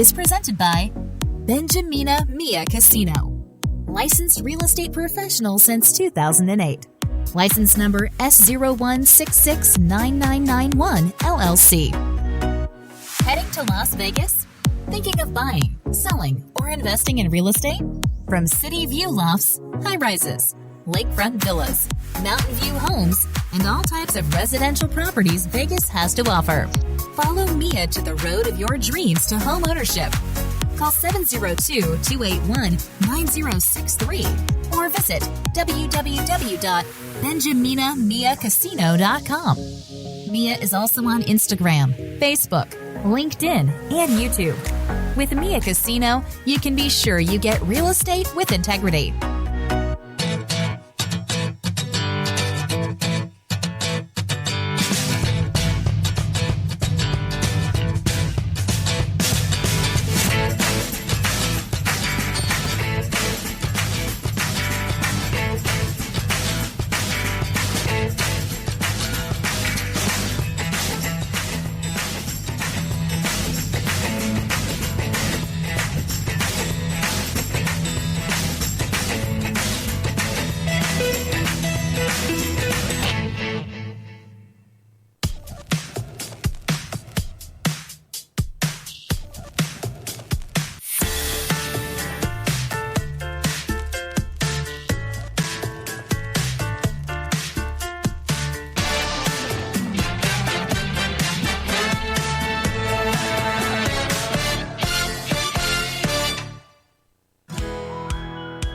is presented by Benjamina Mia Casino. Licensed real estate professional since 2008. License number S01669991 LLC. Heading to Las Vegas? Thinking of buying, selling, or investing in real estate? From city view lofts, high-rises, lakefront villas, mountain view homes, and all types of residential properties Vegas has to offer. Follow Mia to the road of your dreams to home ownership. Call 702-281-9063 or visit www.benjaminamiacasino.com. Mia is also on Instagram, Facebook, LinkedIn, and YouTube. With Mia Casino, you can be sure you get real estate with integrity.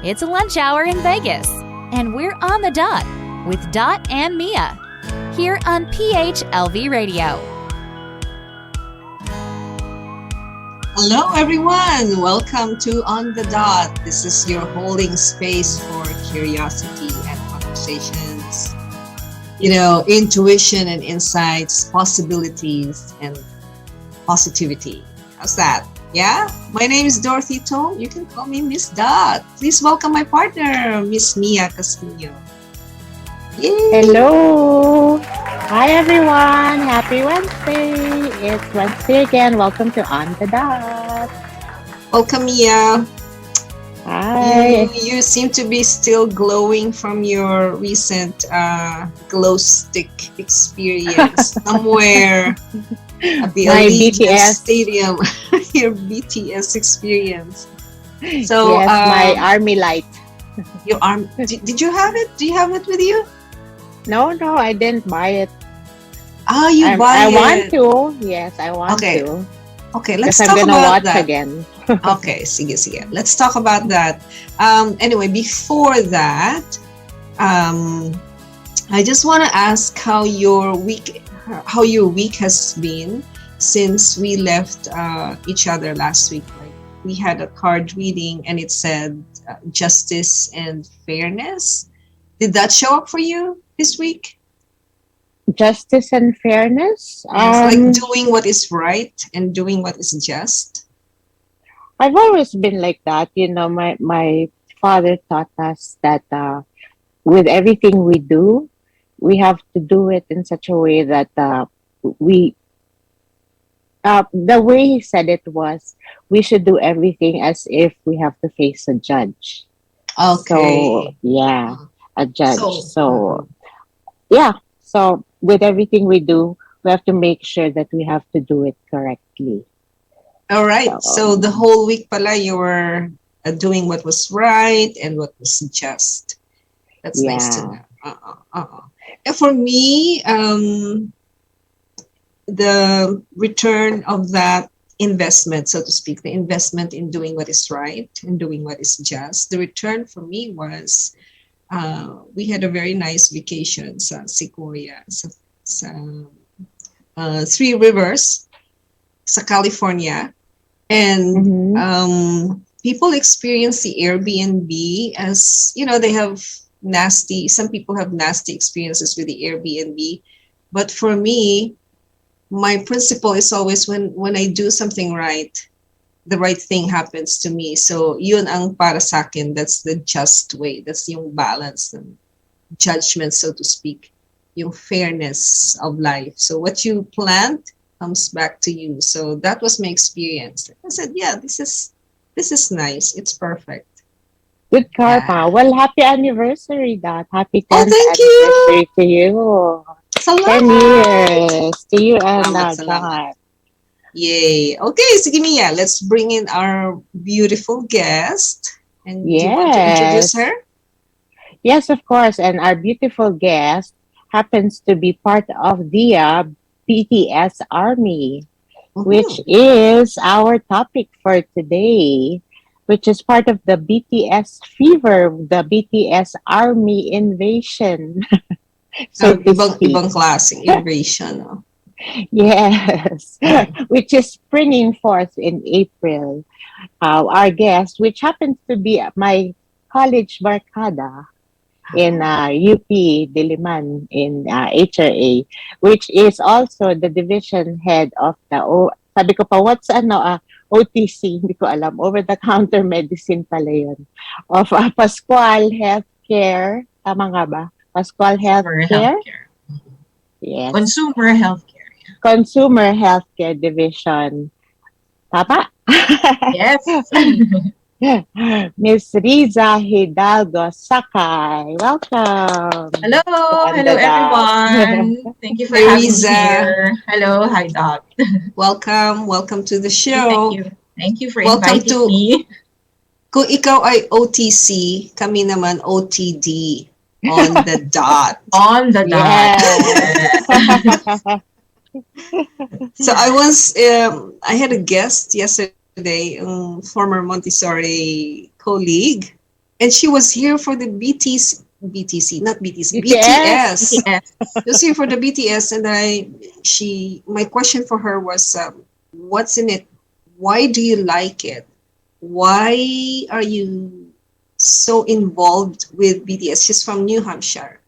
It's a lunch hour in Vegas, and we're on the dot with Dot and Mia here on PHLV Radio. Hello, everyone. Welcome to On the Dot. This is your holding space for curiosity and conversations. Intuition and insights, possibilities, and positivity. How's that? Yeah? My name is Dorothy Tong. You can call me Miss Dot. Please welcome my partner, Miss Mia Castillo. Yay! Hello! Hi everyone! Happy Wednesday! It's Wednesday again. Welcome to On the Dot. Welcome, Mia. Hi. You seem to be still glowing from your recent glow stick experience somewhere at the My Allegiant BTS Stadium. Your BTS experience. So, yes, my army light. your arm. Did you have it? Do you have it with you? No, I didn't buy it. Oh, you I buy it. want to. Yes, I want to. Okay, let's Because talk I'm gonna about watch that. again. Okay, sige. Let's talk about that. Anyway, before that, I just want to ask how your week has been since we left each other last week. Like, we had a card reading and it said justice and fairness. Did that show up for you this week? Justice and fairness. It's like doing what is right and doing what is just. I've always been like that. My father taught us that with everything we do, we have to do it in such a way that the way he said it was, we should do everything as if we have to face a judge. Okay. So, yeah, a judge. So, So with everything we do, we have to make sure that we have to do it correctly. all right. So the whole week pala you were doing what was right and what was just. That's nice to know. And for me, the return of that investment, so to speak, the investment in doing what is right and doing what is just, the return for me was we had a very nice vacation sa Sequoia, sa Three Rivers, sa California. And people experience the Airbnb as, they have some people have nasty experiences with the Airbnb. But for me, my principle is always when I do something right, the right thing happens to me. So yun ang para sa akin, that's the just way. That's yung balance, the judgment, so to speak, yung fairness of life. So what you plant, comes back to you. So that was my experience. I said, yeah, this is nice. It's perfect. Good karma. Yeah. Well, happy anniversary, Dot. Happy Oh, 10th thank you. anniversary to you. 10 Salamat. years to you and Salamat, salamat. John. Yay. Okay, sige Mia, let's bring in our beautiful guest. And do you want to introduce her? Yes. Yes, of course. And our beautiful guest happens to be part of the BTS Army, which Mm-hmm. is our topic for today, which is part of the BTS fever, the BTS Army Invasion, so to speak. Ibang klaseng invasion. No? Yes, which is springing forth in April. Our guest, which happens to be my college barkada in Oh. UP Diliman in HRA, which is also the division head of the sabi ko pa, what's OTC, hindi ko alam, over-the-counter medicine pala yun, of Pascual Healthcare, tama nga ba? Pascual Consumer Healthcare? healthcare. Yes. Consumer healthcare. Consumer Healthcare Division. Tama? Yes. Miss Riza Hidalgo-Sacay. Welcome. Hello. And Hello, the dot. everyone. Thank you for Hi, having me Riza. here. Hello. Hi, Doc. Welcome. Welcome to the Thank show. you. Thank you for Welcome inviting to, me. kung ikaw ay OTC, kami naman OTD, on the dot. On the dot. Yes. So I had a guest yesterday, former Montessori colleague, and she was here for the not BTC, BTS. BTS. Yes. She was here for the BTS, and my question for her was, what's in it? Why do you like it? Why are you so involved with BTS? She's from New Hampshire,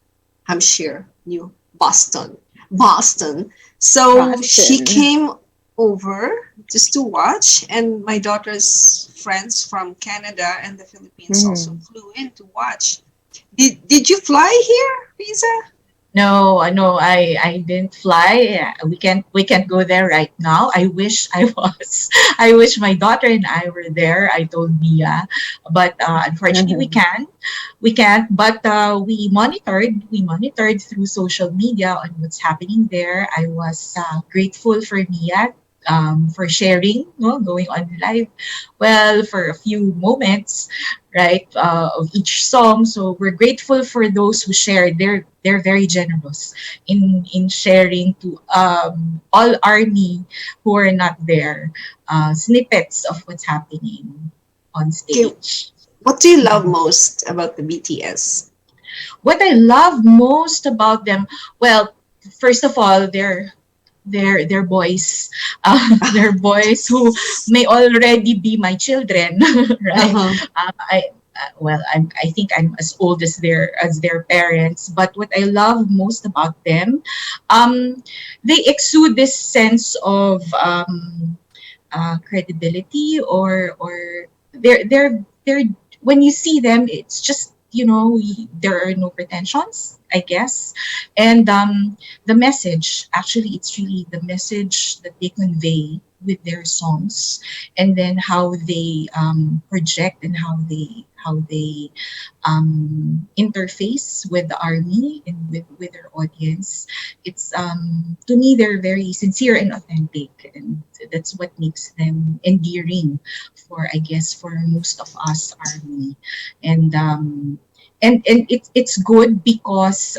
New Boston. So she Boston. came over just to watch, and my daughter's friends from Canada and the Philippines also Mhm. flew in to watch. Did you fly here, Visa? No, I didn't fly. We can't go there right now. I wish I was. I wish my daughter and I were there. I told Mia, but unfortunately we can't. But we monitored through social media on what's happening there. I was grateful for Mia. For sharing, no, going on live, well, for a few moments, right, of each song. So we're grateful for those who shared. They're very generous in sharing to all army who are not there, snippets of what's happening on Okay, stage. what do you love most about the BTS? What I love most about them, well, first of all, they're boys. They're boys who may already be my children, right? Uh-huh. I think I'm as old as their parents. But what I love most about them, they exude this sense of credibility, or they're when you see them, it's just, there are no pretensions, I guess. And the message, actually, it's really the message that they convey with their songs, and then how they project, and how they interface with the army and with their audience. It's To me, they're very sincere and authentic, and that's what makes them endearing for, I guess, for most of us army. And um and and it's good because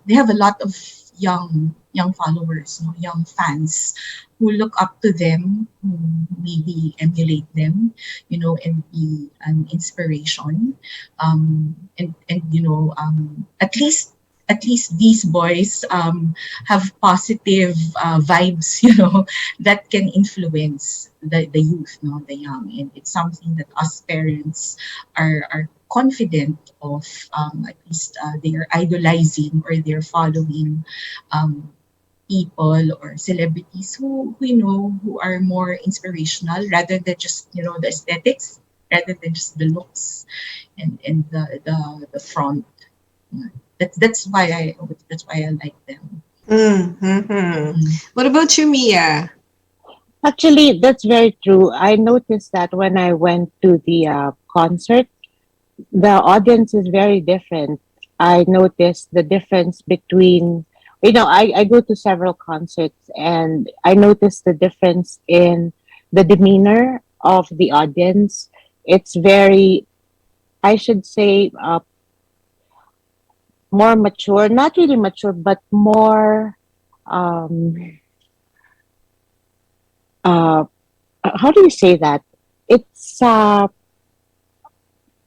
they have a lot of young followers, young fans who look up to them, who maybe emulate them, and be an inspiration. And at least these boys have positive vibes, that can influence the youth, the young. And it's something that us parents are confident of. At least they are idolizing, or they're following um, people or celebrities who are more inspirational, rather than just, the aesthetics, rather than just the looks, and the front. Yeah. That's why I like them. Mm-hmm. Mhm. What about you, Mia? Actually, that's very true. I noticed that when I went to the concert, the audience is very different. I noticed the difference between, I go to several concerts and I noticed the difference in the demeanor of the audience. It's very, I should say, more mature, not really mature, but more, um, uh, how do you say that? It's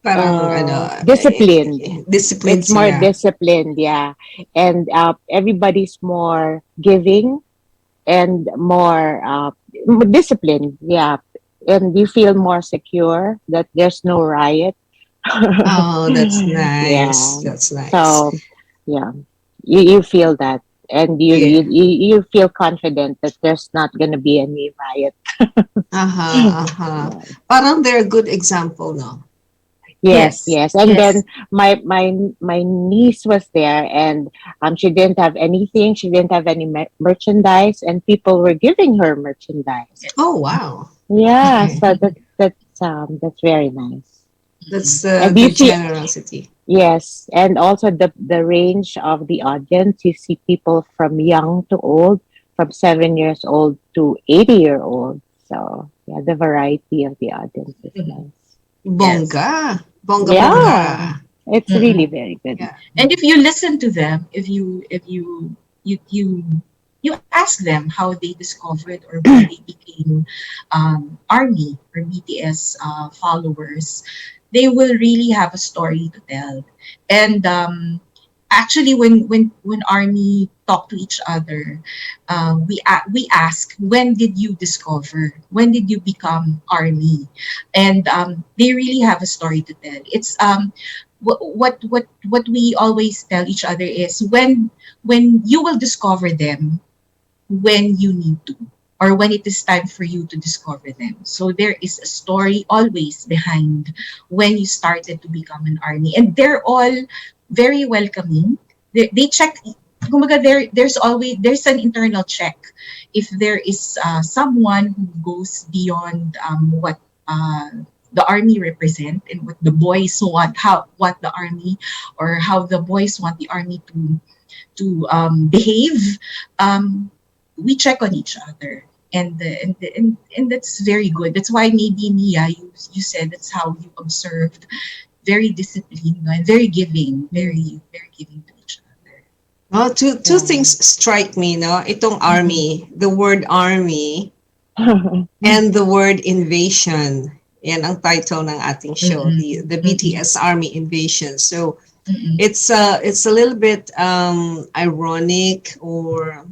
Parang ano, disciplined. disciplined It's more sila. disciplined, yeah. And everybody's more giving and more disciplined, yeah. And you feel more secure that there's no riot. Oh, that's nice. Yeah. That's nice. So, yeah, you feel that. And Yeah. you feel confident that there's not going to be any riot. Uh-huh, uh-huh. Yeah. Parang they're a good example, no? Yes, Yes, yes. And then yes. my niece was there, and she didn't have anything. She didn't have any merchandise, and people were giving her merchandise. Oh, wow. Yeah, Okay. so that's very nice. That's And the you see, generosity. yes, and also the range of the audience. You see people from young to old, from 7 years old to 80-year old. So yeah, the variety of the audience is Mhm. nice. Yes. Bongga. Bongga, bongga. Yeah, it's Mm-mm. really very good. Yeah. And if you listen to them, if you ask them how they discovered or why they became army or BTS followers, they will really have a story to tell. And actually, when army talk to each other, we ask, when did you discover? When did you become army? And they really have a story to tell. It's what we always tell each other is, when you will discover them when you need to, or when it is time for you to discover them. So there is a story always behind when you started to become an army, and they're all very welcoming. They check. Kumbaga, there's an internal check if there is someone who goes beyond what the army represent, and what the boys want, how what the army, or how the boys want the army to behave. um, we check on each other, and that's very good. That's why maybe, Mia, you said that's how you observed, very disciplined, no, and very giving, very giving to each other. Well, two Yeah. things strike me, no? Itong army, the word army and the word invasion. Yan ang title ng ating show, Mm-mm, the mm-mm, BTS Army Invasion. So mm-mm. it's a little bit ironic, or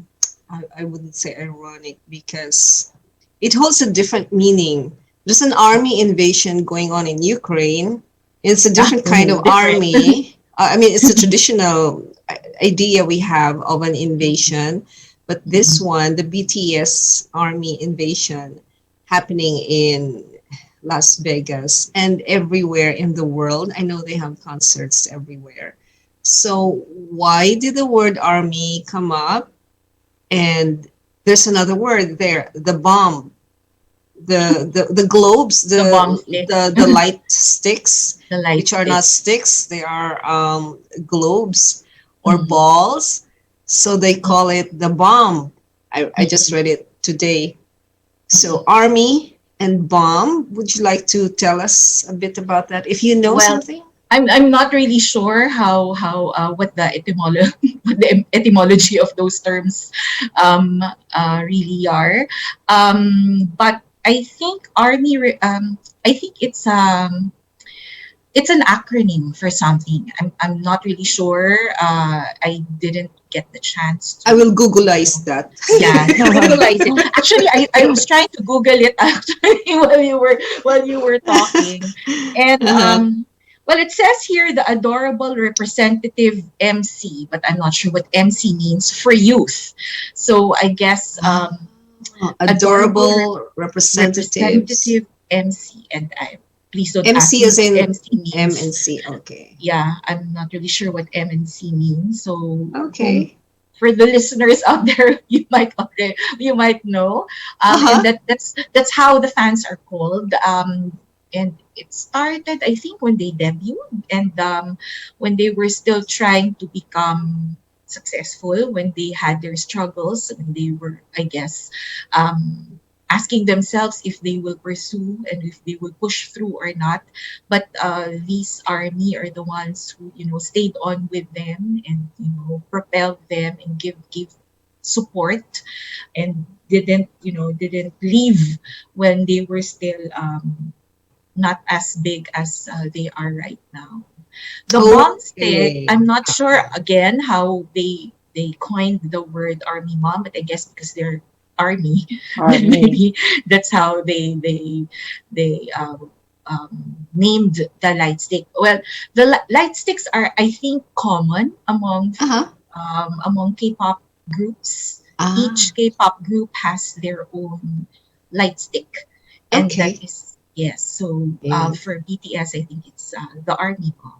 I wouldn't say ironic, because it holds a different meaning. There's an army invasion going on in Ukraine. It's a Ah, different kind of Mhm. different. army. I mean, it's a traditional idea we have of an invasion, but this Mm-mm. one, the BTS Army Invasion, happening in Las Vegas and everywhere in the world. I know they have concerts everywhere. So why did the word army come up? And there's another word there, the bomb, the globes, The bomb stick, the light sticks, the light which are not sticks. sticks, they are globes or Mm-mm, balls. So they call it the bomb. I just mm-mm, read it today. So mm-mm. army and bomb. Would you like to tell us a bit about that, if you know Well, something? I'm not really sure how what the etymology what the etymology of those terms really are, but I think I think it's an acronym for something. I'm not really sure. I didn't get the chance I will to Googleize that. yeah, Googleize it. Actually, I was trying to Google it actually while you were talking, and Uh-huh. well, it says here the adorable representative MC, but I'm not sure what MC means for youth. So I guess adorable Adorable representatives. representative MC, and I please don't ask MC me as what in MC M means. and C. Okay. Yeah, I'm not really sure what MNC means. So Okay. for the listeners out there, you might know, and Uh-huh. that's how the fans are called. And it started, I think, when they debuted, and when they were still trying to become successful, when they had their struggles, when they were, I guess, asking themselves if they will pursue and if they will push through or not. But these army are the ones who, stayed on with them, and propelled them and give support, and didn't leave when they were still not as big as they are right now. The mom stick, Okay. I'm not sure again how they coined the word army mom, but I guess because they're army, then Army. maybe that's how they named the light stick. Well, the light sticks are, I think, common Uh-huh. among K-pop groups. Ah, Each K-pop group has their own light stick, and that okay. is, yes. So Yeah. for BTS, I think it's the army mom.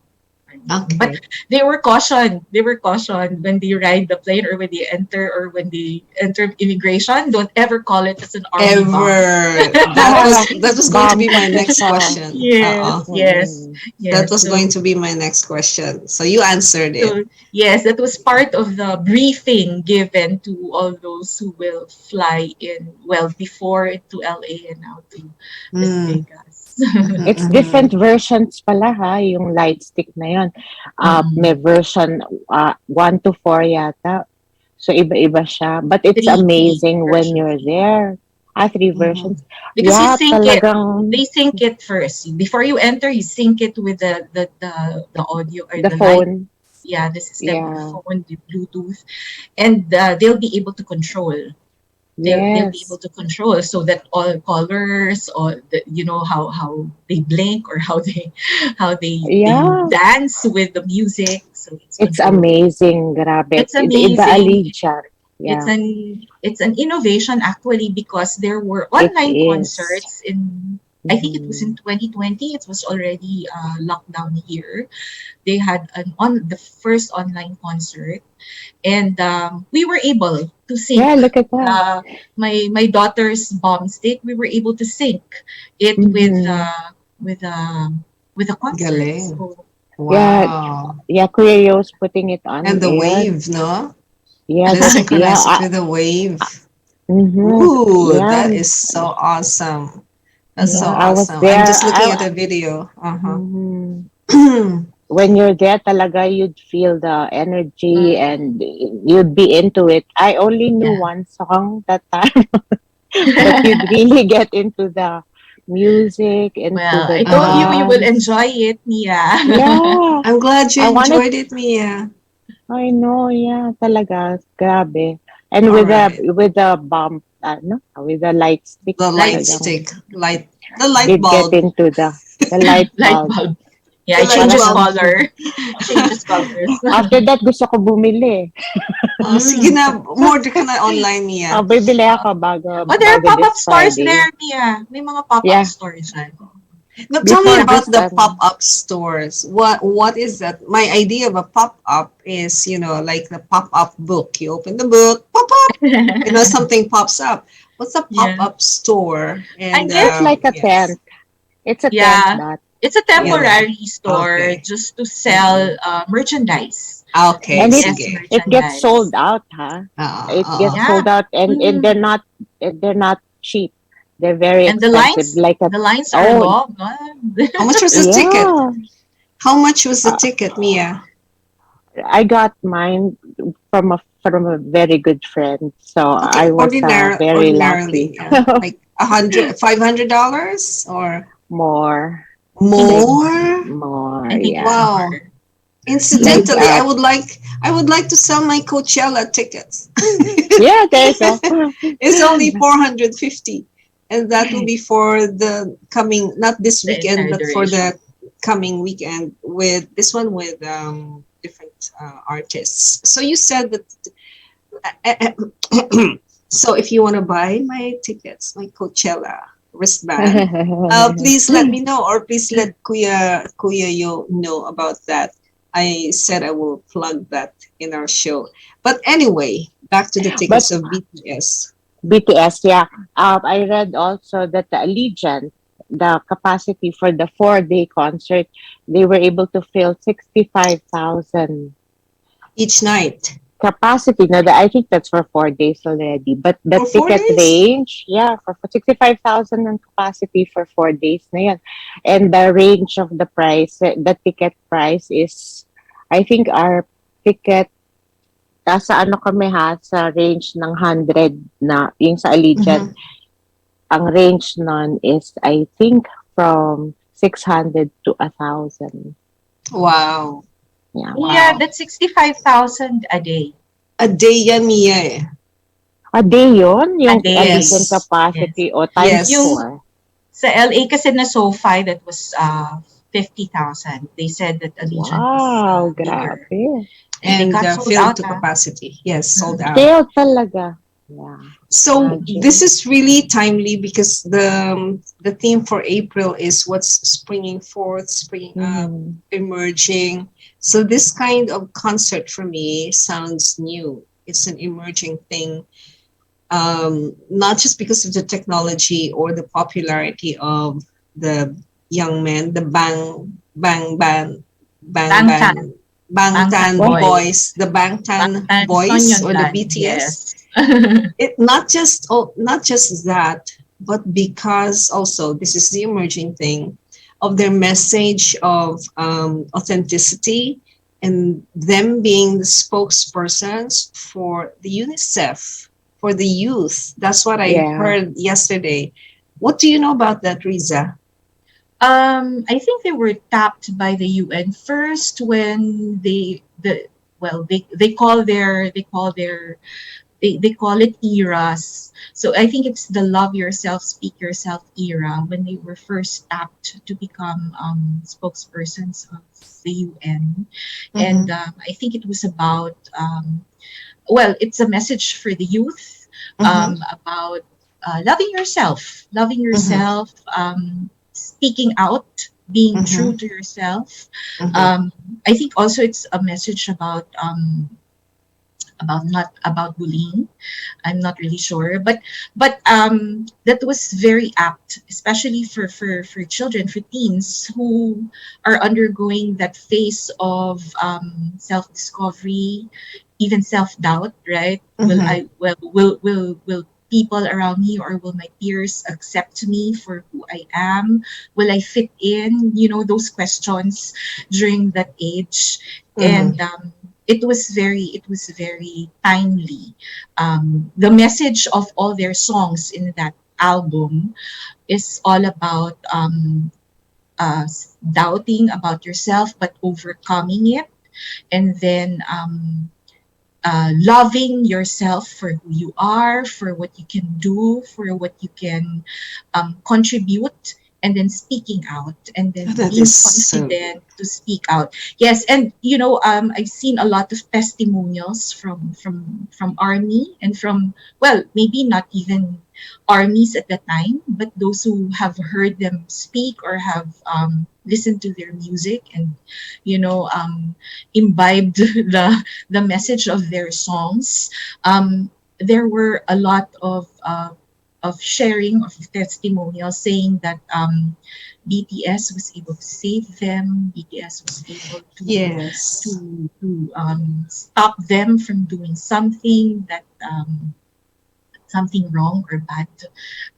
But Okay. they were cautioned. They were cautioned when they ride the plane, or when they enter, or when they enter immigration. Don't ever call it as an army bomb. Ever. That was going to Bomb be my next official. question. Yes, yes, Mm. That yes. was going to be my next question. So you answered it. So yes, that was part of the briefing given to all those who will fly in. Well, before to LA and now to Las Mm. Vegas. Mhm, It's mhm. different versions pala ha, yung light stick na yun. May Mm-mm. version 1 to 4 yata. So iba-iba siya. But it's Three amazing when versions. you're there. 3 Mhm. versions. Because you Yeah, sync it. talagang They sync it first. Before you enter, you sync it with the audio or the the light. phone. Yeah, the system, the Yeah. phone, the Bluetooth, and they'll be able to control. They'll be able Yes. to control, so that all colors, or how they blink, or how they Yeah. dance with the music. So it's It's controllable. amazing. Grabe. It's Iba amazing. allegiance. It's Yeah. an innovation, actually, because there were It online is. concerts in, I think it was in Mhm. 2020. It was already lockdown year. They had the first online concert, and we were able to sync Yeah, look at that. my daughter's bomb stick. We were able to sync it Mhm. with uh, with the concert. Galing. So Yeah, Wow. yeah, Kuya Yo's putting it on And the air. wave, no? Yeah, Let's that's yeah. synchronize it with the wave. Mm-hmm. Ooh, Yeah, that is so awesome. That's so yeah. yeah, I was awesome. I'm there. just looking at the video. Uh-huh. Mhm. When you're there, talaga, you'd feel the energy and Mm. you'd be into it. I only knew yeah. one song that time, but you'd really get into the music, into Well, the I told you you will dance. enjoy it, Mia. Yeah, I'm glad you I wanted. enjoyed it, Mia. I know, yeah, talaga, grabe. And All right. with the bump, no, with the light stick, The Light light stick, talagang stick, the light did get bulb, into the light light bulb. bulb. Yeah, the it light changes Talagang, bulb. color. Changes colors. after that, gusto ko bumili. Sige Mm. na, order ka na online, Mia. Bibili ako bago, Oh, there are bago pop-up this stores Friday. there, Mia. May mga pop-up Yeah, stores dyan. Now, tell me before about this, the pop-up stores. What is that? My idea of a pop-up is, like the pop-up book. You open the book, pop up, something pops up. What's a Yeah. pop-up store? I And it's guess, like a yes, tent. It's a tent yeah, that, it's a yeah. temporary store Okay. just to sell Mm-mm. merchandise. Okay, And BTS sige. it gets merchandise. sold out, huh? It Oo. gets Yeah. sold out, and Mm. they're not cheap. They're very And the expensive. lines, Like a the lines are oh long. How much was the ticket? yeah, How much was the uh, ticket, Mia? I got mine from a very good friend, so Okay, I was very ordinarily, lucky. yeah. Like $500 or More, I think it's more? more. more, I think it's yeah. Wow. more. Like Incidentally, I would like to sell my Coachella tickets. yeah, there you go. It's only 450, and that will be for the coming, not this The weekend, entire but for duration. the coming weekend, with this one with different artists. So you said that so if you want to buy my tickets, my Coachella wristband, please let me know, or please let Kuya Yo know about that. I said I will plug that in our show. But anyway, back to the But tickets of BTS. BTS, yeah. I read also that the Allegiant, the capacity for the 4-day concert, they were able to fill 65,000 Each night. capacity. Now, I think that's for 4 days already. But the For four ticket days? range, yeah, for 65,000 ang capacity for 4 days na yan. And the range of the price, the ticket price is, I think our ticket, nasa ano kami ha, sa range ng 100 na, yung sa Allegiant, Mhm. ang range nun is, I think, from 600 to 1,000. Wow. Yeah. Yeah, Wow. that's 65,000 a day. A day yan, Mia eh. A day yun? A Yung day. Allegiant Yes. capacity o Yes. times Yung 4? sa LA kasi na SoFi, that was 50,000. They said that Allegiant was Wow, bigger. grabe. And they And got sold filled out. to capacity. Yes, sold out. Sale talaga. Yeah. So Imagine. this is really timely because the theme for April is what's springing forth, springing up, Mhm. emerging. So this kind of concert for me sounds new. It's an emerging thing, not just because of the technology or the popularity of the young men, the Bangtan. Bangtan Bangtan boys, the Bangtan Bangtan boys or the Sonyeondan. BTS. Yes. It not just that, but because also this is the emerging thing of their message of authenticity and them being the spokespersons for the UNICEF for the youth. That's what I Yeah. heard yesterday. What do you know about that, Riza? I think they were tapped by the UN first when they call it eras. So I think it's the love yourself, speak yourself era when they were first tapped to become spokespersons of the UN. And I think it was about it's a message for the youth Mm-hmm. about loving yourself, speaking out, being Mm-hmm. true to yourself. Mm-hmm. I think also it's a message about not about bullying. I'm not really sure, but that was very apt, especially for children, for teens who are undergoing that phase of self discovery, even self doubt. Right? Mm-hmm. Will people around me or will my peers accept me for who I am? Will I fit in? You know, those questions during that age. Mm-hmm. And it was very timely. The message of all their songs in that album is all about doubting about yourself but overcoming it, and then loving yourself for who you are, for what you can do, for what you can contribute, and then speaking out, and then That being is so good. confident to speak out. Yes, and I've seen a lot of testimonials from Army and from, well, maybe not even armies at that time, but those who have heard them speak or have listened to their music and imbibed the message of their songs. There were a lot of sharing of testimonials saying that BTS was able to save them. BTS was able Yes. to stop them from doing something wrong or bad,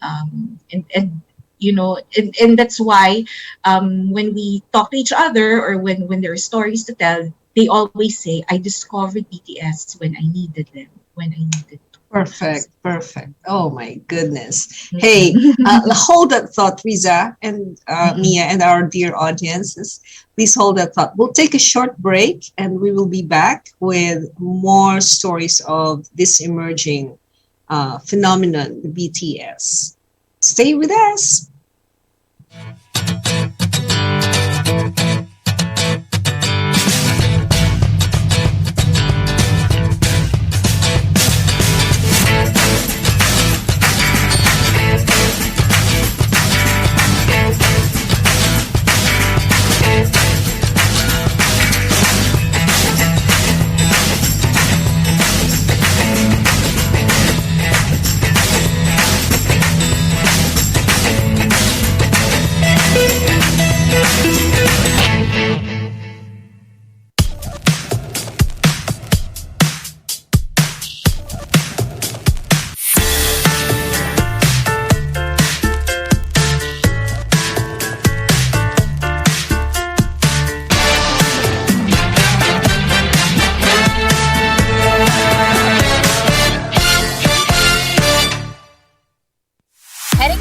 and that's why when we talk to each other or when there are stories to tell, they always say, I discovered BTS when I needed them, when I needed to. Perfect, perfect. Oh my goodness. Hey, hold that thought, Riza and Mia, and our dear audiences. Please hold that thought. We'll take a short break and we will be back with more stories of this emerging phenomenon, the BTS. Stay with us.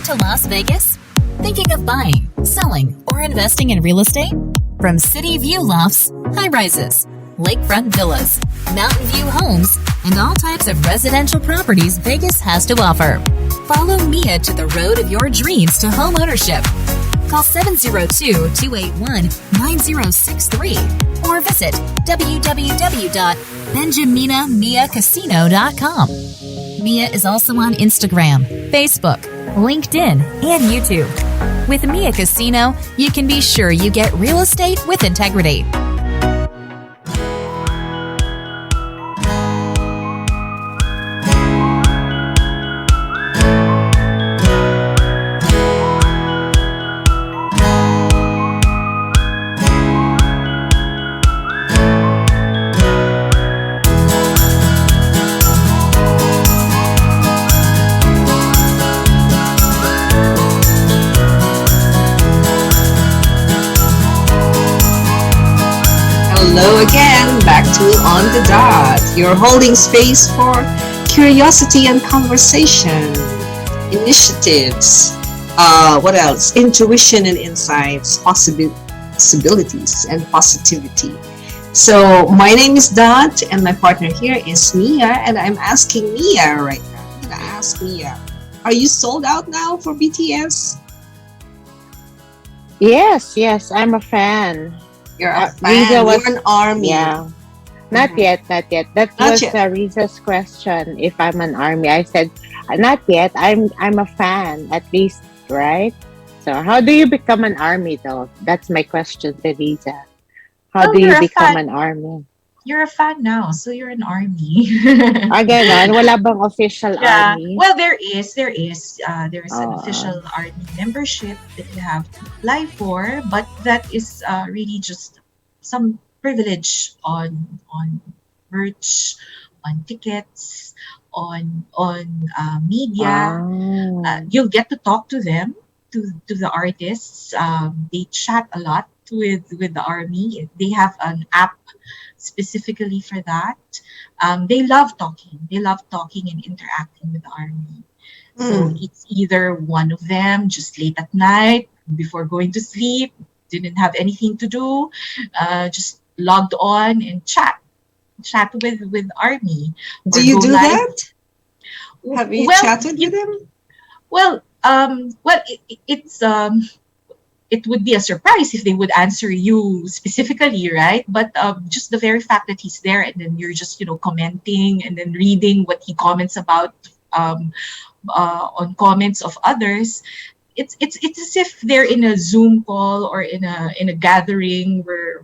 to Las Vegas? Thinking of buying, selling, or investing in real estate? From city view lofts, high rises, lakefront villas, mountain view homes, and all types of residential properties Vegas has to offer. Follow Mia to the road of your dreams to home ownership. Call 702-281-9063 or visit www.benjaminamiacasino.com. Mia is also on Instagram, Facebook, LinkedIn, and YouTube. With Mia Casino, you can be sure you get real estate with integrity. Hello again, back to On the Dot. You're holding space for curiosity and conversation, initiatives, what else? Intuition and insights, possibilities and positivity. So my name is Dot and my partner here is Mia, and I'm asking Mia right now. I'm gonna ask Mia, are you sold out now for BTS? Yes, yes, I'm a fan. You're a Riza fan. was, You're an army. yeah. Not Mhm. yet, not yet. That Not was yet. Riza's question. If I'm an army, I said, not yet. I'm a fan, at least, right? So, how do you become an army, though? That's my question to Riza. How Well, do you you're a become fan. an army? You're a fan now, so you're an army. Ganon. Wala bang official Yeah. army? Well, there is an Oh, official army membership that you have to apply for, but that is really just some privilege on merch, on tickets, on media. ah, You'll get to talk to them, to the artists. They chat a lot with the army. They have an app specifically for that. They love talking. They love talking and interacting with the army. So Mm. it's either one of them just late at night before going to sleep, didn't have anything to do, just logged on and chat with army, Do or you go do live. that? Have you Well, chatted with him? it would be a surprise if they would answer you specifically, right? But just the very fact that he's there, and then you're just commenting and then reading what he comments about, um, on comments of others. It's as if they're in a Zoom call or in a gathering where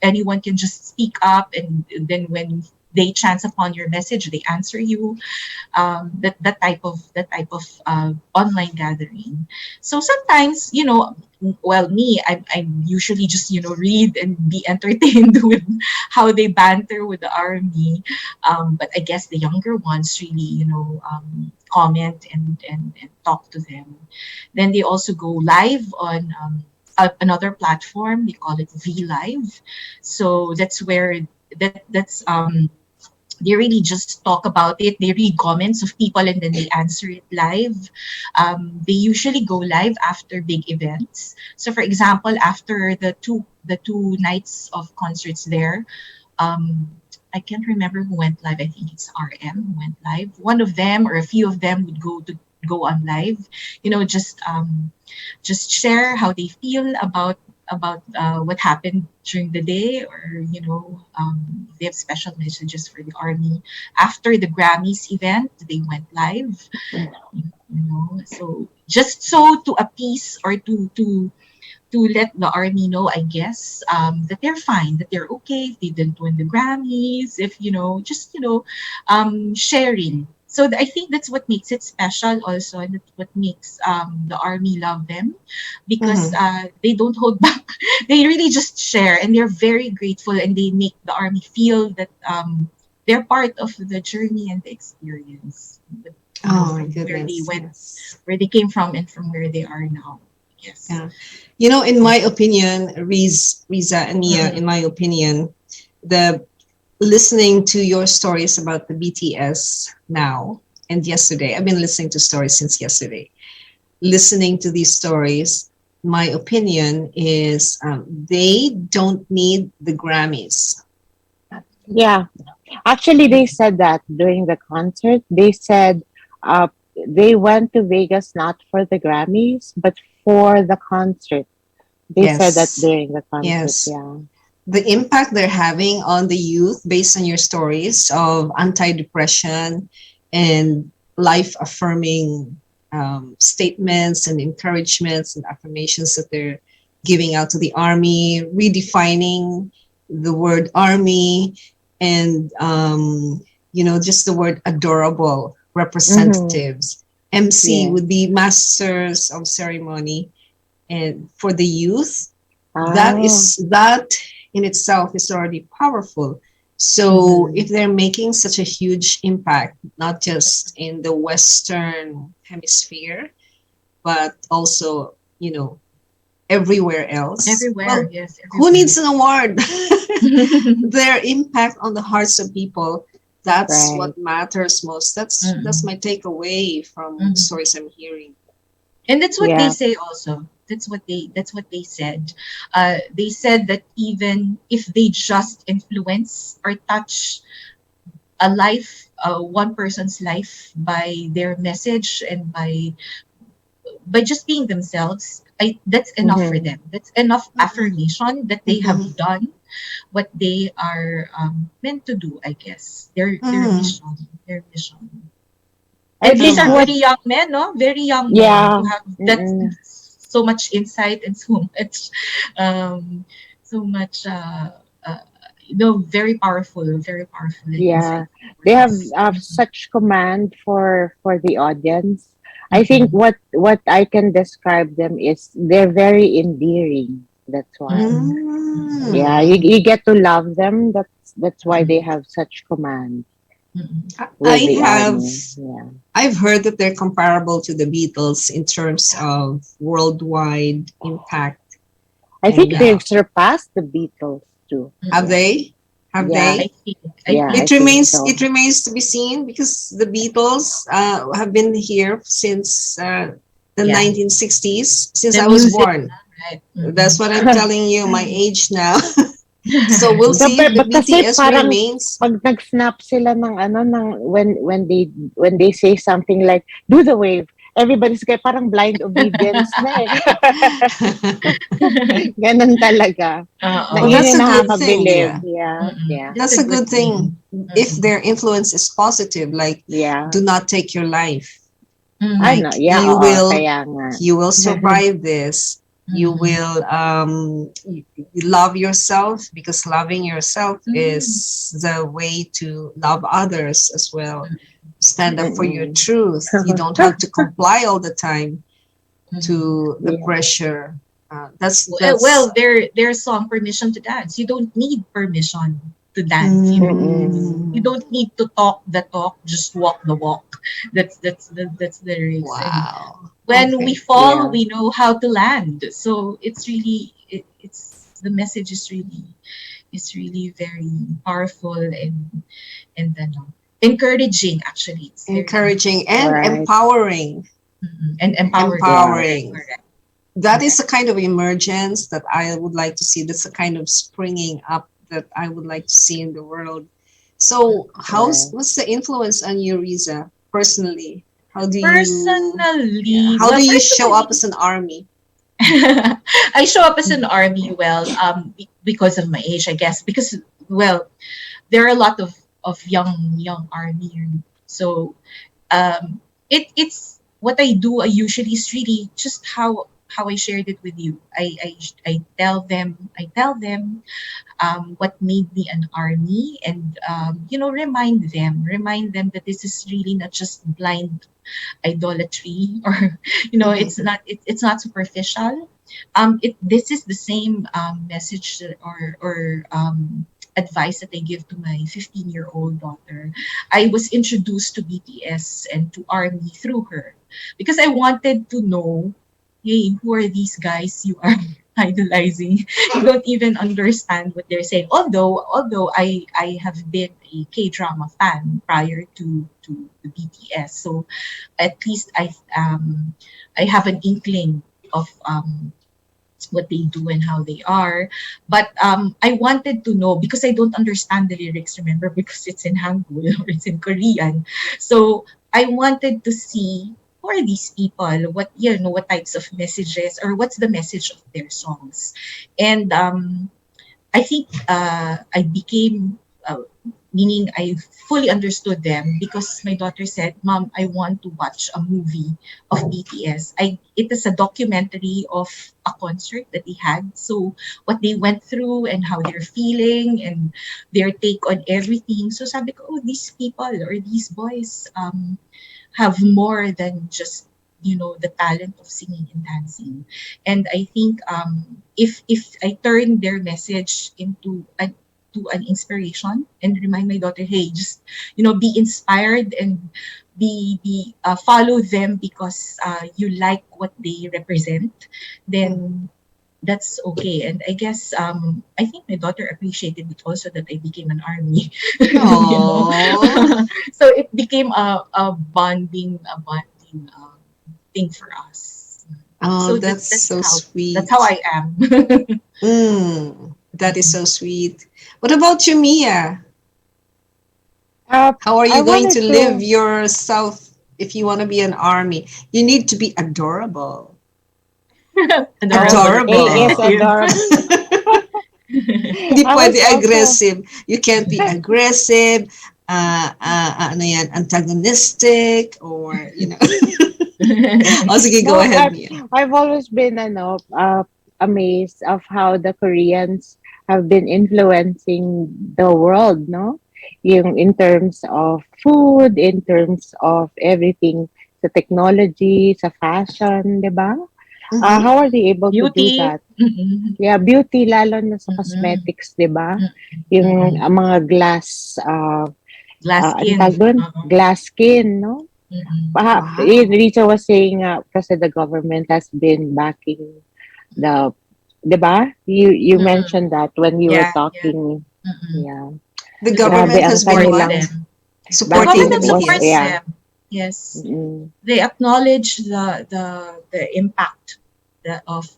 anyone can just speak up, and then when they chance upon your message, they answer you. That type of online gathering. So sometimes, well, me, I usually just read and be entertained with how they banter with the army. But I guess the younger ones really, comment and talk to them. Then they also go live on another platform. They call it V Live. So that's where that's they really just talk about it. They read comments of people and then they answer it live. They usually go live after big events. So, for example, after the two nights of concerts there, um, I can't remember who went live. I think it's RM who went live. One of them or a few of them would go on live. Just share how they feel about what happened during the day, or if they have special messages for the army. After the Grammys event, they went live. So just so to appease, or to let the army know, I guess, that they're fine, that they're okay if they didn't win the Grammys, if just sharing. So I think that's what makes it special, also, and that's what makes the army love them, because Mhm. they don't hold back. They really just share, and they're very grateful, and they make the army feel that they're part of the journey and the experience. Oh my From where they goodness, went, yes. where they came from, and from where they are now. Yes. Yeah. In my opinion, Riza and Mia, Mm-mm. in my opinion, the listening to your stories about the BTS now and yesterday, I've been listening to stories since yesterday. listening to these stories, my opinion is they don't need the Grammys. Yeah. Actually, they said that during the concert. They said uh, they went to Vegas not for the Grammys, but for the concert. They said that Yes, during the concert. yes. Yeah. The impact they're having on the youth based on your stories of anti-depression and life affirming statements and encouragements and affirmations that they're giving out to the army, redefining the word army, and just the word adorable Mm-hmm. representatives. MC Yeah. would be masters of ceremony, and for the youth, Ah. that in itself is already powerful. So Mm-hmm. if they're making such a huge impact, not just in the Western hemisphere, but also, everywhere else, Everywhere, well, yes, who everywhere. needs an award? Their impact on the hearts of people, that's Right. what matters most. That's Mm-mm. my takeaway from the Mhm. stories I'm hearing. And that's what they Yeah. say also. That's what they said. They said that even if they just influence or touch one person's life by their message and by just being themselves, that's enough for Mm-hmm. them. That's enough Mhm. affirmation that they have Mhm. done what they are meant to do. I guess their Mhm. mission, their mission. I And these think are Tama. what, very young men, no? Very young men yeah. who have that Mm-mm. so much insight and um, so much, uh, very powerful and Yeah, insightful they have words. such command for the audience. I think Mm-mm, what I can describe them is they're very endearing. That's why. mm-mm, mm-mm, Yeah, Mm. you get to love them. That's why they mm-mm, have such command mm-mm. I with the have army. Yeah. I've heard that they're comparable to the Beatles in terms of worldwide impact. I And think they've surpassed the Beatles too. have Mm-mm. they? Have Yeah, I they? think, I yeah, I think It think remains so. it remains to be seen because the Beatles have been here since the yeah, 1960s, since the I was music, born. right? That's Mm-mm. what I'm telling you, my age now. So we'll So, see if the kasi BTS parang remains. pag nag-snap sila ng ano ng when they say something like do the wave, everybody's kaya parang blind obedience na eh. Ganun talaga. Na Well, yun that's Oo. yung a good thing, nakakabilib. yeah. Yeah, Mm-mm. yeah, That's That's a a good good thing. thing. If Mm-mm. their influence is positive, like yeah. do not take your life. Mm-mm. Ano, Like yeah, oo, kaya nga. you will survive this. You Mm-mm. will you love yourself because loving yourself Mm-mm. is the way to love others as well. Stand up for your Mm-mm. truth. You don't have to comply all the time Mm-mm. to the Yeah. pressure. Well, That's their song "Permission to Dance." You don't need permission to dance. You Mm-mm. don't need to talk the talk. Just walk the walk. That's the lyrics. And wow. when we Okay. fall, Yeah. we know how to land. So it's really it's the message is really very powerful and encouraging. Actually, it's very Encouraging and Right. empowering. and empowering. Yeah. Correct, Empowering. correct, That is correct. the kind of emergence that I would like to see. That's the kind of springing up that I would like to see in the world. So, Right. what's the influence on you, Riza, personally? How do you, yeah, Personally, how well, do you show up personally, as an army? I show up as an army, well, because of my age, I guess. Because, well, there are a lot of young army, so um, it's what I do. I usually is really just how I shared it with you. I tell them what made me an army, and remind them that this is really not just blind idolatry, or it's not superficial. This is the same message or advice that I give to my 15-year-old daughter. I was introduced to BTS and to army through her because I wanted to know, hey, who are these guys you are idolizing. You don't even understand what they're saying. Although I have been a K drama fan prior to the BTS, so at least I have an inkling of what they do and how they are. But I wanted to know because I don't understand the lyrics, remember, because it's in Hangul or it's in Korean. So I wanted to see who are these people, what what types of messages or what's the message of their songs. And I think I became, meaning I fully understood them because my daughter said, "Mom, I want to watch a movie of BTS." It is a documentary of a concert that they had. So what they went through and how they're feeling and their take on everything. So sabi ko, oh, these people or these boys have more than just the talent of singing and dancing. And I think if I turn their message into an inspiration and remind my daughter, hey, just be inspired and be follow them because you like what they represent, then that's okay. And I guess I think my daughter appreciated it also that I became an army. Oh, So it became a bonding thing for us. oh, So that's so that's how sweet. I am. That is so sweet. What about you, Mia? Uh, How are I you going to wanted live to. yourself if you want to be an army? You need to be adorable. Adorable A is Adorable. aggressive. adorable. Hindi I pwede was also. aggressive. You can't be aggressive, ano yan, antagonistic, or, Oh, sige, go No, ahead, Mia. I've always been amazed of how the Koreans have been influencing the world, no? Yung in terms of food, in terms of everything, sa technology, sa fashion, di ba? Mm-hmm. How are they able to do Beauty. that? Mm-mm. Yeah, beauty, lalo na sa Mm-mm. cosmetics, di ba? Yung Mm-mm. mga glass, Glass ano skin. tawag dun? Glass skin, no? Mm-mm. Wow. Rita was saying kasi the government has been backing the, 'di ba? You Mm-mm. mentioned that when we were Yeah, yeah. talking. Mm-mm. Yeah. The The Grabe government ang has government been supports kanilang what? them. The Supporting the backing government was, supports BTS. yeah. them. Yes. Mm-mm. They acknowledge the impact of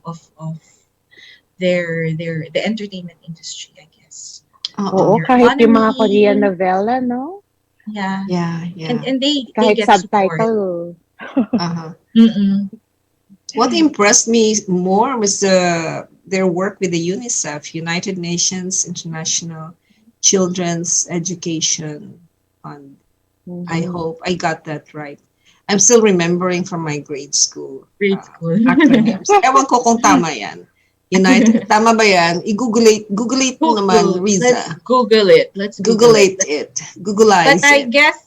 the entertainment industry, I guess, on Oo, Uh-uh. their kahit yung mga Korean economy. novela, no? Yeah, Yeah, and yeah. and they Kahit get support. subtitle. Uh-huh. Mm-mm. What impressed me more was their work with the UNICEF, United Nations International Children's Education Fund. I Mhm. hope I got that right. I'm still remembering from my grade school Grade school. acronyms. Ewan ko kung tama yan. United, tama ba yan? Google it mo naman, Let's Riza. Google it. Let's Google it. Google it. But Googleize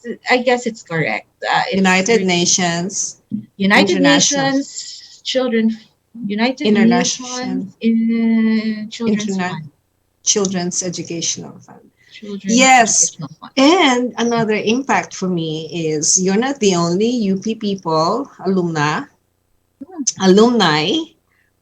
it. I guess it's correct. It's United really Nations United International Nations Children United Nations International in Children's Internet Fund. Children's Educational Fund. Children's Yes. Educational Fund. And another impact for me is you're not the only UP people, alumni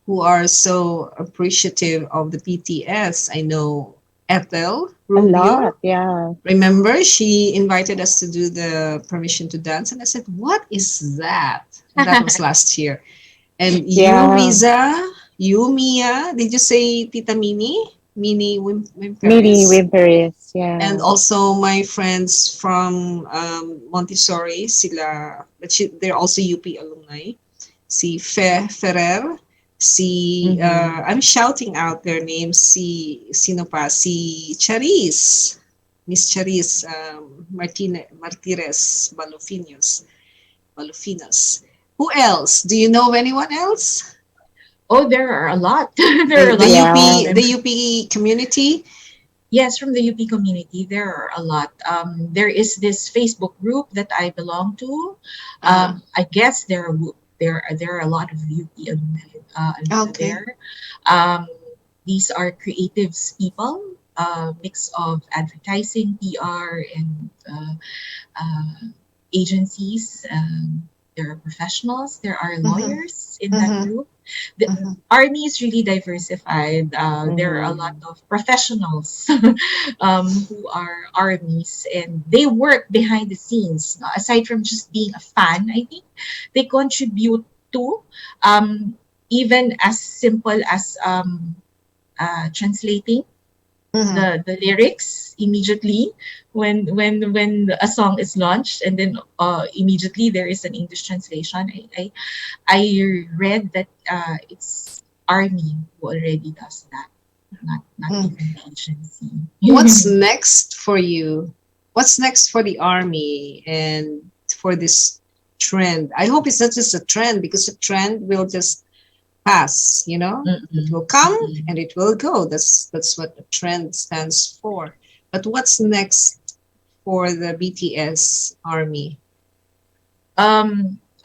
who are so appreciative of the BTS. I know Ethel A lot, Rubio. yeah. Remember, she invited us to do the permission to dance, and I said, "What is that?" And that was last year. And you, Yeah. Riza, you, Mia, did you say Tita Mini Mini Wimperis? Wimperis, And yeah. also my friends from Montessori, they're also UP alumni. Si Ferrer, Mm-hmm. I'm shouting out their names, sino pa, si Charis, Miss Charis Martires Balufinos. Who else? Do you know of anyone else? Oh, there are a lot. There are The, a the lot of Yeah. UP, the members. UP community. Yes, from the UP community, there are a lot. There is this Facebook group that I belong to. Uh-huh. I guess there are a lot of UP alumni Okay. there. Um, these are creatives people, mix of advertising, PR, and uh, agencies. There are professionals. There are Mm-hmm. lawyers in that Mm-hmm. group. The Uh-huh. army is really diversified. There are a lot Mm-hmm. of professionals who are armies, and they work behind the scenes. Aside from just being a fan, I think they contribute to, um, even as simple as translating Uh-huh. the lyrics immediately when a song is launched, and then immediately there is an English translation. I read that it's army who already does that, not Mm. even the agency. What's next for you? What's next for the army and for this trend? I hope it's not just a trend, because a trend will just pass, you know? It Mm-mm, will come mm-mm. and it will go. That's what a trend stands for. But what's next for the BTS Army?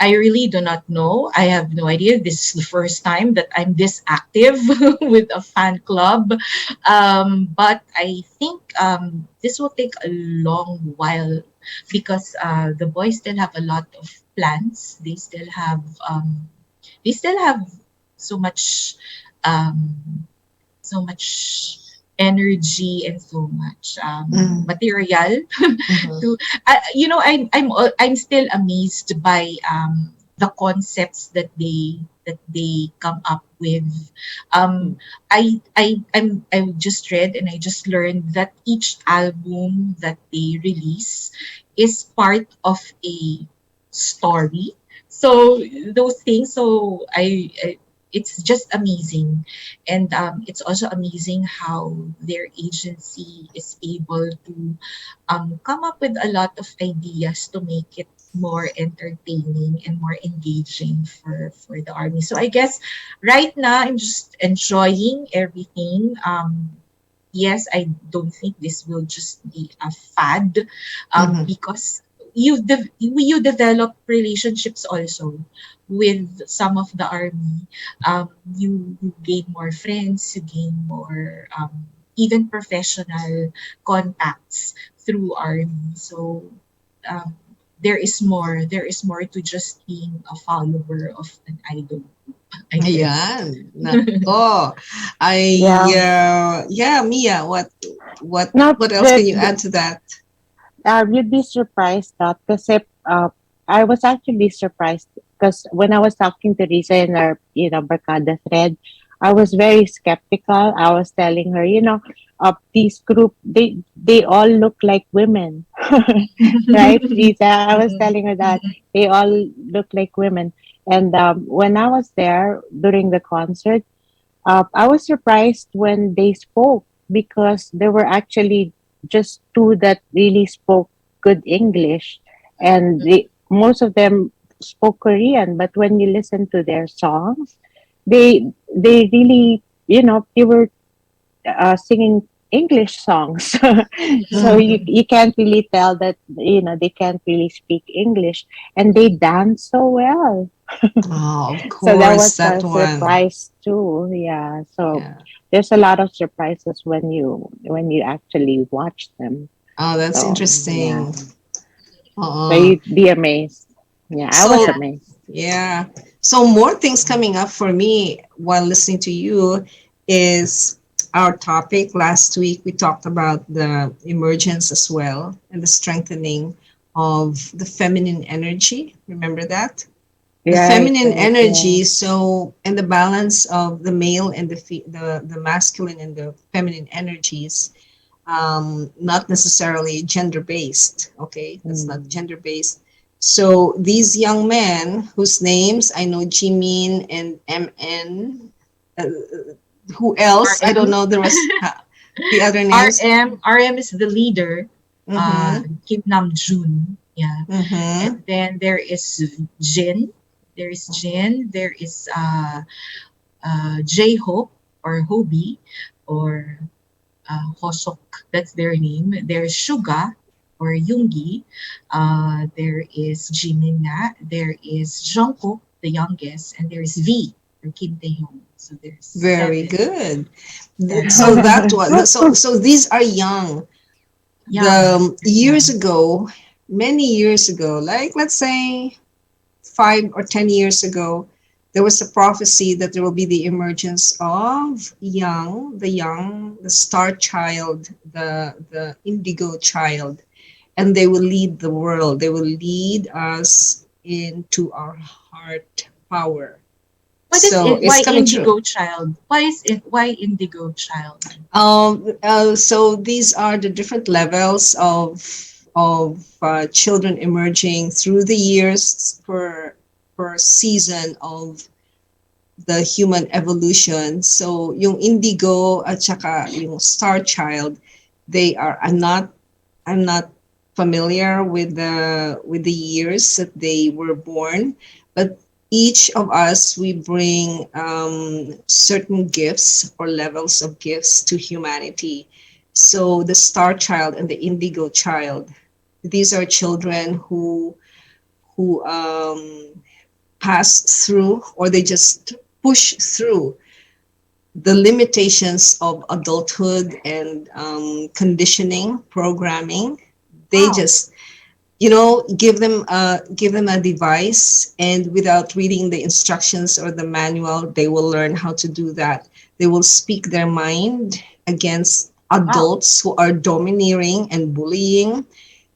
I really do not know. I have no idea. This is the first time that I'm this active with a fan club. But I think this will take a long while because the boys still have a lot of plans. They still have so much um, so much energy and so much Mm, material mhm, to I'm still amazed by the concepts that they come up with. mm, um I just read and I just learned that each album that they release is part of a story. So those things, I it's just amazing. And it's also amazing how their agency is able to come up with a lot of ideas to make it more entertaining and more engaging for the army. So I guess right now I'm just enjoying everything. Yes, I don't think this will just be a fad, mhm. because you develop relationships also with some of the army. You gain more friends, you gain more even professional contacts through army. So um, there is more to just being a follower of an idol, I guess. Ayan, nako. Yeah. Yeah, Mia, Not what else that can you add to that? you'd be surprised that kasi I was actually surprised because when I was talking to Risa in our Barkada thread, I was very skeptical. I was telling her, these group they all look like women, right, Risa? I was Mm-mm, telling her that mm-mm, they all look like women, and when I was there during the concert, I was surprised when they spoke because there were actually just two that really spoke good English, and most of them spoke Korean. But when you listen to their songs, they really, they were singing English songs. So Mhm. you can't really tell that they can't really speak English, and they dance so well. Oh, of So that course, was that a one. surprise too. Yeah. So Yeah. there's a lot of surprises when you actually watch them. Oh, that's So yeah. interesting. So Uh-uh. you'd be amazed. Yeah, I was So, yeah. amazed. yeah. So more things coming up for me while listening to you is our topic. Last week we talked about the emergence as well and the strengthening of the feminine energy. Remember that? The Right, feminine right, yeah. energy, so and the balance of the male and the masculine and the feminine energies, not necessarily gender based. Okay, that's not Mm. gender based. So these young men whose names I know, Jimin and MN, uh, who else? I don't RM. know the rest, the other names. RM is the leader, Mm-hmm. Kim Nam Jun. Yeah. And Mm-hmm. then there is Jin. There is Jin. There is J Hope or Hobie or Hosok. That's their name. There's Suga or Yoongi. There is Jimin nga. There is Jungkook, the youngest, and there is V or Kim Taehyung. So there's Very seven. good. So Seven that was so these are young. young. The Very years young. ago, many years ago, like let's say 5 or 10 years ago, there was a prophecy that there will be the emergence of the star child, the indigo child, and they will lead the world. They will lead us into our heart power. What is So it? it's Why coming true. indigo child? Why is it? Why indigo child? So these are the different levels of children emerging through the years per season of the human evolution. So yung indigo at saka yung star child, they are I'm not familiar with the years that they were born, but each of us we bring certain gifts or levels of gifts to humanity. So the star child and the indigo child, these are children who pass through or they just push through the limitations of adulthood and conditioning programming. They Wow. just give them a device, and without reading the instructions or the manual they will learn how to do that. They will speak their mind against Wow. adults who are domineering and bullying.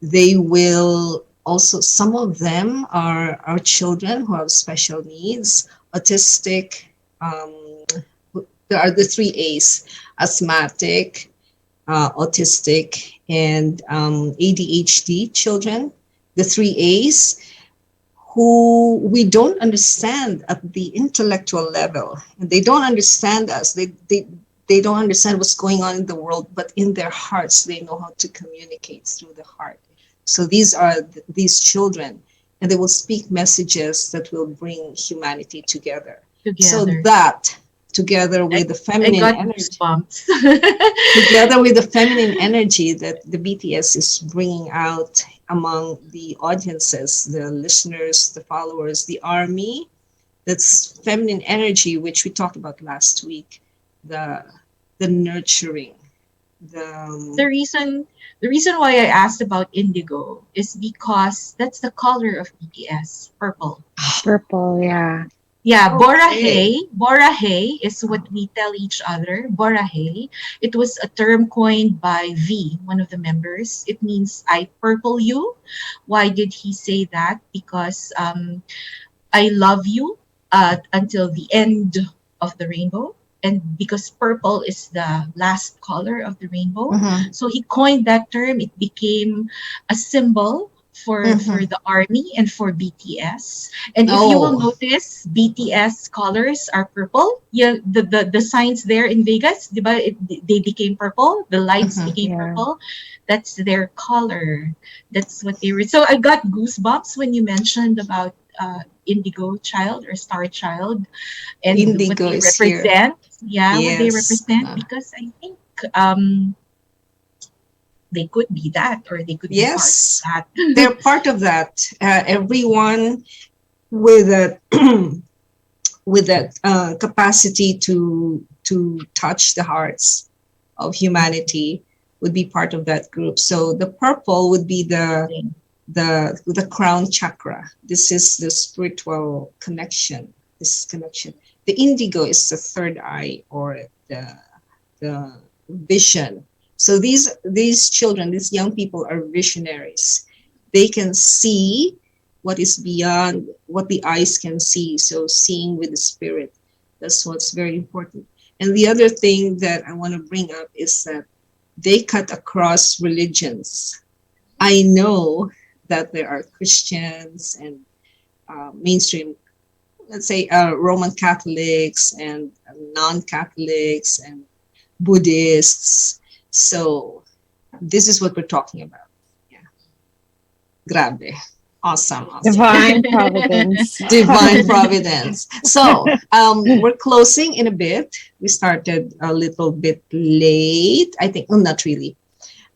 They will also, some of them are children who have special needs, autistic. There are the three A's: asthmatic, autistic, and ADHD children, the three A's, who we don't understand at the intellectual level. They don't understand us. They don't understand what's going on in the world, but in their hearts, they know how to communicate through the heart. So these are these children, and they will speak messages that will bring humanity together. So Together. that, together I, with the I feminine got energy, goosebumps. together with the feminine energy that the BTS is bringing out among the audiences, the listeners, the followers, the army, that's feminine energy, which we talked about last week, the the nurturing, the the reason the reason why I asked about indigo is because that's the color of BTS, purple. Purple, yeah. Yeah, okay. borahay. Borahay is what we tell each other. Borahay. It was a term coined by V, one of the members. It means I purple you. Why did he say that? Because I love you until the end of the rainbow. And because purple is the last color of the rainbow, Mm-hmm. so he coined that term. It became a symbol for Mm-hmm. the army and for BTS. And if you will Oh. notice, BTS colors are purple. Yeah, the signs there in Vegas, diba, they became purple. The lights Mm-hmm. became Yeah. purple. That's their color. That's what they were. So I got goosebumps when you mentioned about indigo child or star child and what Indigo they is here. represent. Yeah, what they Yes. represent, because I think um, they could be that or they could be part of Yes. that. They're part of that. Everyone with a with that capacity to touch the hearts of humanity would be part of that group. So the purple would be the crown chakra. This is the spiritual connection. This connection. The indigo is the third eye, or the vision. So these children, these young people are visionaries. They can see what is beyond what the eyes can see. So seeing with the spirit, that's what's very important. And the other thing that I want to bring up is that they cut across religions. I know that there are Christians and mainstream, let's say, Roman Catholics and non-Catholics and Buddhists. So this is what we're talking about. Yeah. Grabe. Awesome, awesome. Divine providence. Divine providence. So we're closing in a bit. We started a little bit late. I think, well, not really.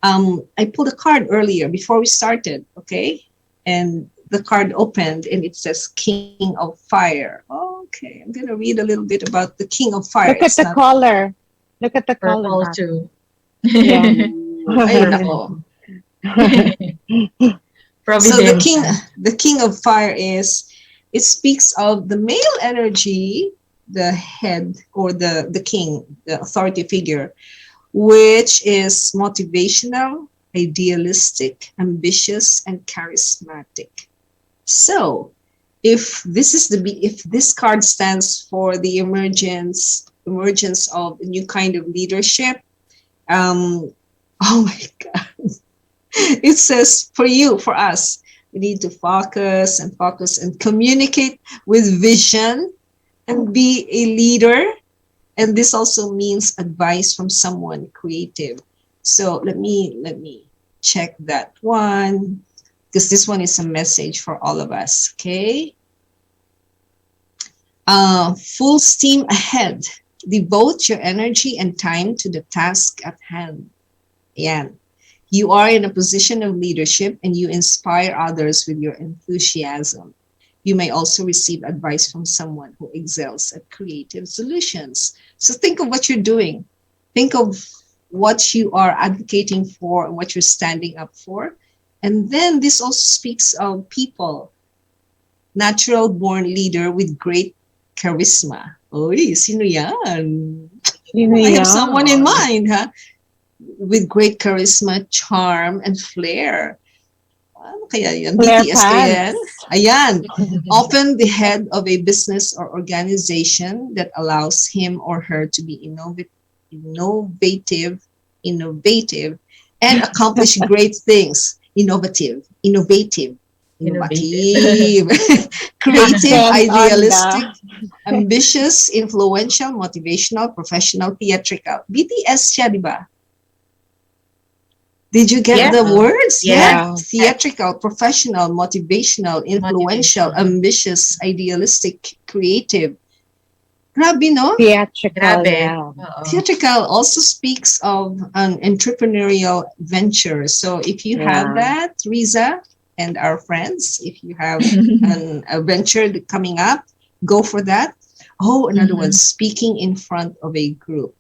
I pulled a card earlier before we started, okay? And the card opened and it says King of Fire. Okay, I'm gonna read a little bit about the King of Fire. Look at It's the not. color. Look at the color, Purple Matt. too. Yeah. Ooh, ay nako. So Providential. the King of Fire is It speaks of the male energy, the head or the king, the authority figure, which is motivational, idealistic, ambitious, and charismatic. So, if this card stands for the emergence of a new kind of leadership, oh my God, it says for you, for us, we need to focus and communicate with vision and be a leader. And this also means advice from someone creative. So let me check that one, because this one is a message for all of us. Okay. Full steam ahead. Devote your energy and time to the task at hand. Yan. You are in a position of leadership and you inspire others with your enthusiasm. You may also receive advice from someone who excels at creative solutions. So think of what you're doing. Think of what you are advocating for and what you're standing up for. And then this also speaks of people, natural born leader with great charisma. Oy, sino yan? I have someone in mind, huh? With great charisma, charm, and flair. Ano kaya yan? Flare BTS kaya yan? pants. Ayan. Often the head of a business or organization that allows him or her to be innovative, and accomplish great things. Innovative, creative, Accent on idealistic, ambitious, influential, motivational, professional, theatrical. BTS siya, di ba? Did you get Yeah. the words? Yeah. Theatrical, professional, motivational, influential, ambitious, idealistic, creative. Grabe, no? Theatrical, Grabe. yeah. Oo. Theatrical also speaks of an entrepreneurial venture. So if you have Yeah. that, Riza and our friends, if you have a venture coming up, go for that. Oh, another one, speaking in front of a group.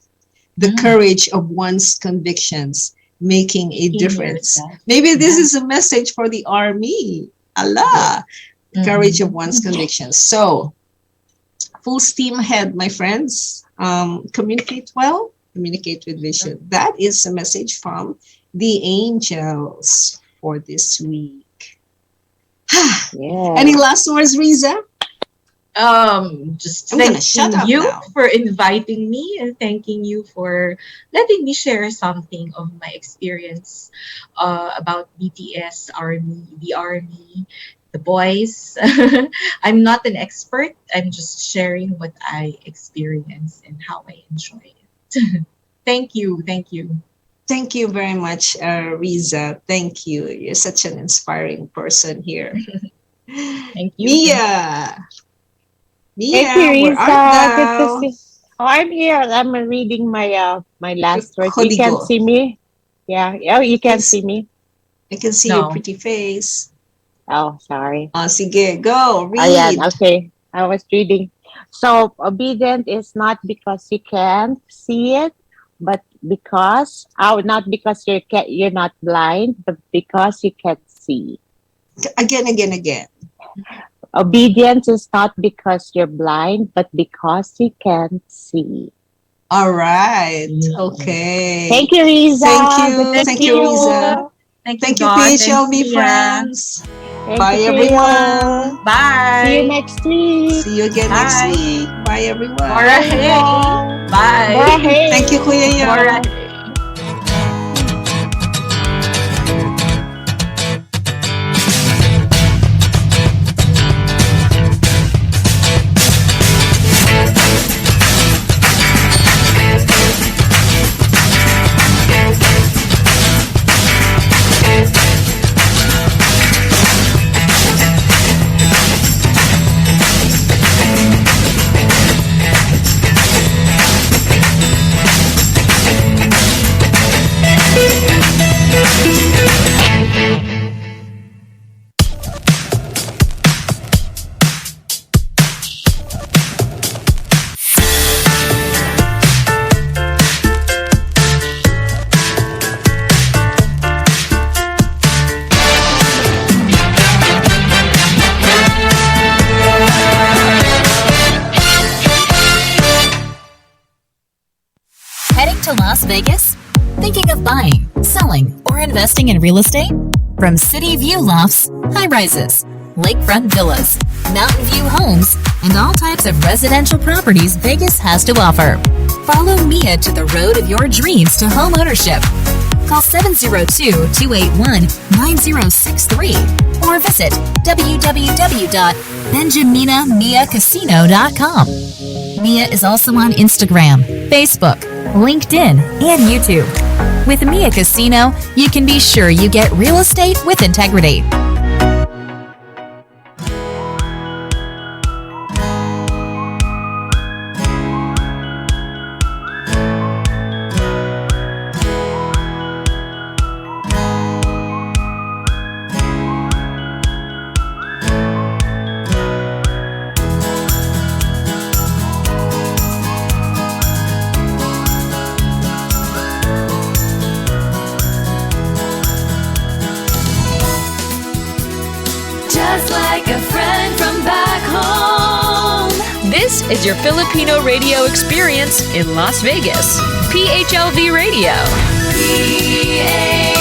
The courage of one's convictions, making a difference. Maybe this is a message for the army. Allah, the courage of one's convictions. So, full steam ahead, my friends. Communicate well, communicate with vision. That is a message from the angels for this week. Yeah. Any last words, Riza? Just I'm gonna shut thanking up you now. for inviting me and thanking you for letting me share something of my experience about BTS Army, the Army, the boys. I'm not an expert. I'm just sharing what I experience and how I enjoy it. Thank you. Thank you. Thank you very much, Riza. Thank you. You're such an inspiring person here. Thank you. Mia. Thank you, Mia, where Riza. art Good to thou? see. Oh, I'm here. I'm reading my last words. You Codigo. can't see me. Yeah. Oh, you can't see me. I can see No. your pretty face. Oh, sorry. Sige, go, read. Ayan, okay. I was reading. So, obedient is not because you can't see it, but because, not because you're not blind, but because you can't see. Again. Obedience is not because you're blind, but because you can't see. All right. Okay. Thank you, Riza. Thank you. Good to Thank see you, Riza. Thank Thank you, Dawn. Thanks, PHLB Mia. friends. Thank Bye, you, everyone. Trio. Bye. See you next week. See you again next Bye. week. Bye, everyone. Bora hey. Bye. Bora hey. Thank you, Kuya Yo. Bora hey. to Las Vegas? Thinking of buying, selling, or investing in real estate? From city view lofts, high rises, lakefront villas, mountain view homes, and all types of residential properties Vegas has to offer. Follow Mia to the road of your dreams to home ownership. Call 702-281-9063 or visit www.benjaminamiacasino.com. Mia is also on Instagram, Facebook, LinkedIn, and YouTube. With Mia Casino, you can be sure you get real estate with integrity. Just like a friend from back home. This is your Filipino radio experience in Las Vegas. PHLV Radio. PA